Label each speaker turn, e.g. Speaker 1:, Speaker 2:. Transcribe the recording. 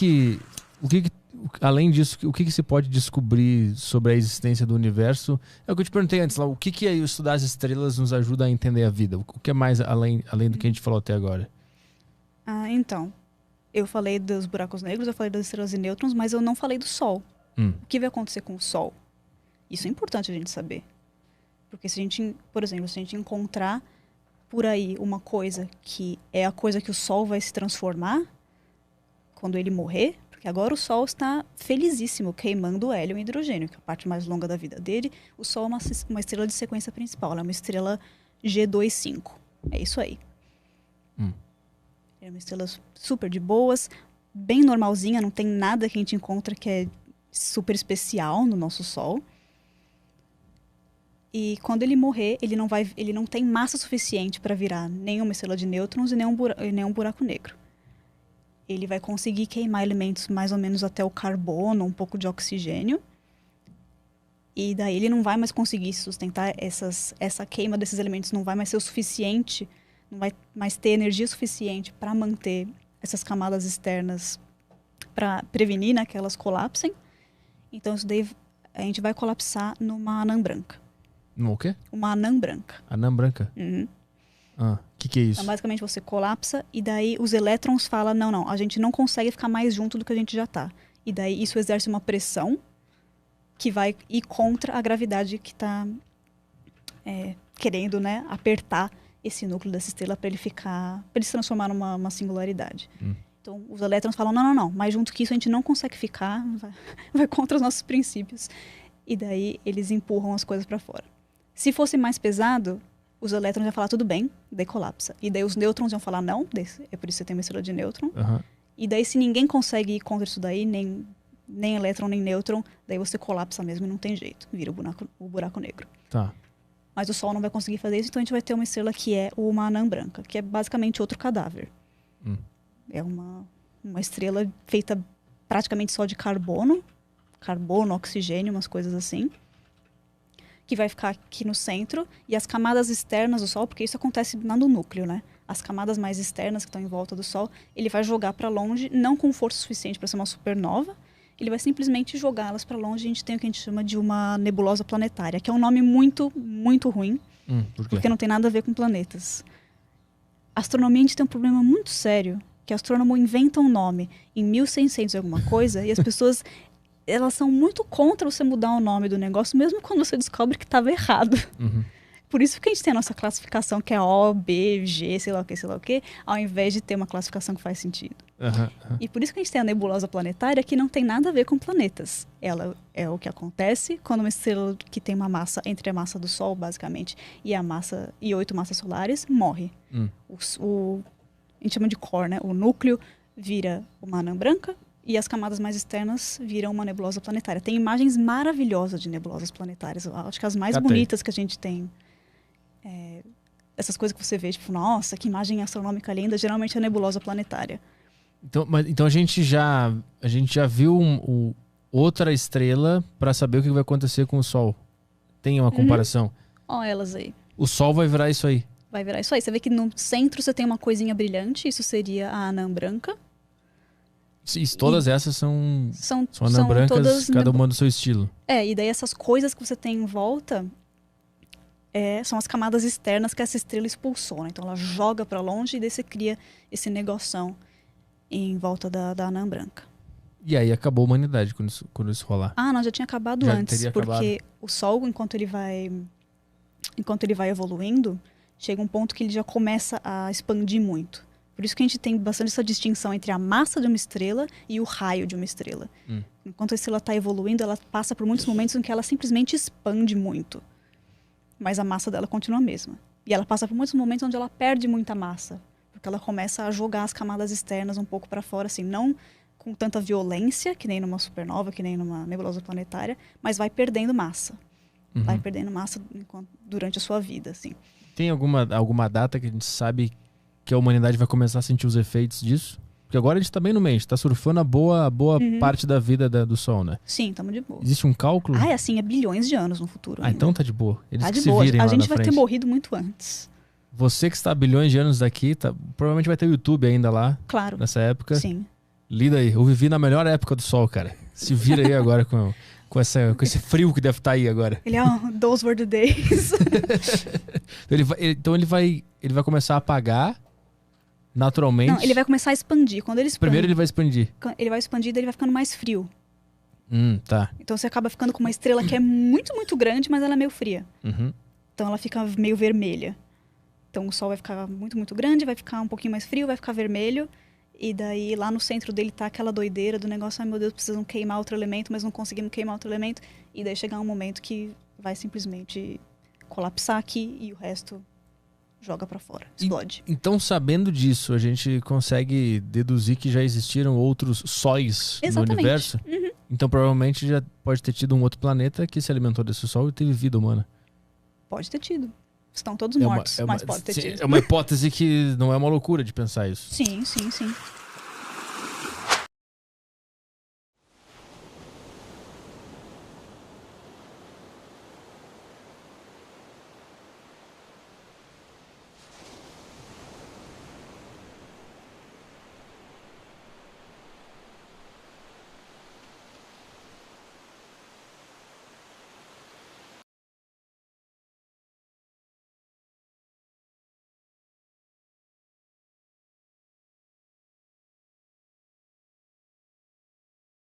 Speaker 1: E além disso, o que se pode descobrir sobre a existência do universo? É o que eu te perguntei antes lá. O que estudar as estrelas nos ajuda a entender a vida? O que é mais além do que a gente falou até agora?
Speaker 2: Então, eu falei dos buracos negros, eu falei das estrelas e nêutrons, mas eu não falei do Sol. O que vai acontecer com o Sol? Isso é importante a gente saber. Porque se a gente, por exemplo, se a gente encontrar por aí uma coisa que é a coisa que o Sol vai se transformar quando ele morrer, porque agora o Sol está felizíssimo queimando hélio e hidrogênio, que é a parte mais longa da vida dele. O Sol é uma estrela de sequência principal, ela é uma estrela G25. É isso aí. É uma estrela super de boas, bem normalzinha, não tem nada que a gente encontra que é super especial no nosso Sol. E quando ele morrer, ele não tem massa suficiente para virar nenhuma estrela de nêutrons e nem um buraco negro. Ele vai conseguir queimar elementos mais ou menos até o carbono, um pouco de oxigênio. E daí ele não vai mais conseguir sustentar essa queima desses elementos, não vai mais ser o suficiente, não vai mais ter energia suficiente para manter essas camadas externas, para prevenir, né, que elas colapsem. Então isso daí a gente vai colapsar numa anã branca.
Speaker 1: No quê?
Speaker 2: Uma anã branca.
Speaker 1: Anã branca? Que é isso?
Speaker 2: Então, basicamente, você colapsa e daí os elétrons falam, não, a gente não consegue ficar mais junto do que a gente já está. E daí isso exerce uma pressão que vai ir contra a gravidade que está querendo, né, apertar esse núcleo dessa estrela para ele se transformar numa singularidade. Então, os elétrons falam, não, mais junto que isso a gente não consegue ficar, vai contra os nossos princípios. E daí eles empurram as coisas para fora. Se fosse mais pesado, os elétrons iam falar, tudo bem, daí colapsa. E daí os nêutrons iam falar, não, é por isso que você tem uma estrela de nêutron. E daí se ninguém consegue ir contra isso daí, nem elétron, nem nêutron, daí você colapsa mesmo e não tem jeito. Vira o buraco negro.
Speaker 1: Tá.
Speaker 2: Mas o Sol não vai conseguir fazer isso, então a gente vai ter uma estrela que é uma anã branca, que é basicamente outro cadáver. É uma estrela feita praticamente só de carbono, oxigênio, umas coisas assim, que vai ficar aqui no centro, e as camadas externas do Sol, porque isso acontece lá no núcleo, né? As camadas mais externas que estão em volta do Sol, ele vai jogar para longe, não com força suficiente para ser uma supernova, ele vai simplesmente jogá-las para longe. A gente tem o que a gente chama de uma nebulosa planetária, que é um nome muito, muito ruim,
Speaker 1: por quê?
Speaker 2: porque não tem nada a ver com planetas. A astronomia, a gente tem um problema muito sério, que o astrônomo inventa um nome em 1600 e alguma coisa, e as pessoas, elas são muito contra você mudar o nome do negócio, mesmo quando você descobre que estava errado. Por isso que a gente tem a nossa classificação, que é O, B, G, sei lá o quê, ao invés de ter uma classificação que faz sentido. E por isso que a gente tem a nebulosa planetária, que não tem nada a ver com planetas. Ela é o que acontece quando uma estrela que tem uma massa entre a massa do Sol, basicamente, e 8 massas solares, morre. A gente chama de core, né? O núcleo vira uma anã branca e as camadas mais externas viram uma nebulosa planetária. Tem imagens maravilhosas de nebulosas planetárias. Eu acho que as mais bonitas que a gente tem, essas coisas que você vê, tipo, nossa, que imagem astronômica linda, geralmente é a nebulosa planetária.
Speaker 1: Então a gente já viu outra estrela para saber o que vai acontecer com o Sol. Tem uma comparação?
Speaker 2: Olha elas aí.
Speaker 1: O Sol vai virar isso aí?
Speaker 2: Vai virar isso aí. Você vê que no centro você tem uma coisinha brilhante, isso seria a anã branca.
Speaker 1: Todas essas são anã brancas, cada uma do seu estilo.
Speaker 2: E daí essas coisas que você tem em volta são as camadas externas que essa estrela expulsou, né? Então ela joga para longe e daí você cria esse negoção em volta da anã branca. E
Speaker 1: aí acabou a humanidade quando isso rolar?
Speaker 2: Não, já tinha acabado antes, porque o Sol, enquanto ele vai evoluindo, chega um ponto que ele já começa a expandir muito. Por isso que a gente tem bastante essa distinção entre a massa de uma estrela e o raio de uma estrela. Enquanto a estrela está evoluindo, ela passa por muitos momentos em que ela simplesmente expande muito. Mas a massa dela continua a mesma. E ela passa por muitos momentos onde ela perde muita massa. Porque ela começa a jogar as camadas externas um pouco para fora, assim, não com tanta violência, que nem numa supernova, que nem numa nebulosa planetária, mas vai perdendo massa. Vai perdendo massa durante a sua vida, assim.
Speaker 1: Tem alguma data que a gente sabe que a humanidade vai começar a sentir os efeitos disso? Porque agora a gente tá bem no meio, a gente tá surfando a boa parte da vida do Sol, né?
Speaker 2: Sim, estamos de boa.
Speaker 1: Existe um cálculo?
Speaker 2: É bilhões de anos no futuro ainda.
Speaker 1: Então tá de boa. Eles
Speaker 2: tá
Speaker 1: que
Speaker 2: de
Speaker 1: se
Speaker 2: boa.
Speaker 1: virem
Speaker 2: A
Speaker 1: lá
Speaker 2: gente
Speaker 1: na
Speaker 2: vai
Speaker 1: frente.
Speaker 2: ter morrido muito antes.
Speaker 1: Você que está a bilhões de anos daqui, provavelmente vai ter o YouTube ainda lá.
Speaker 2: Claro.
Speaker 1: Nessa época.
Speaker 2: Sim.
Speaker 1: Lida aí. Eu vivi na melhor época do Sol, cara. Se vira aí agora com esse frio que deve estar aí agora.
Speaker 2: Ele é those were the days.
Speaker 1: Então ele vai começar a apagar naturalmente.
Speaker 2: Não, ele vai começar a expandir. Quando ele expande,
Speaker 1: Primeiro ele vai expandir.
Speaker 2: ele vai expandir, daí ele vai ficando mais frio.
Speaker 1: Tá.
Speaker 2: Então você acaba ficando com uma estrela que é muito, muito grande, mas ela é meio fria.
Speaker 1: Uhum.
Speaker 2: Então ela fica meio vermelha. Então o Sol vai ficar muito, muito grande, vai ficar um pouquinho mais frio, vai ficar vermelho. E daí lá no centro dele tá aquela doideira do negócio, ai meu Deus, precisam queimar outro elemento, mas não conseguimos queimar outro elemento. E daí chegar um momento que vai simplesmente colapsar aqui e o resto joga pra fora, explode.
Speaker 1: Então, sabendo disso, a gente consegue deduzir que já existiram outros sóis no universo?
Speaker 2: Uhum.
Speaker 1: Então provavelmente já pode ter tido um outro planeta que se alimentou desse Sol e teve vida humana.
Speaker 2: Pode ter tido. Estão todos mortos, mas pode ter tido.
Speaker 1: É uma hipótese que não é uma loucura de pensar isso.
Speaker 2: Sim, sim, sim.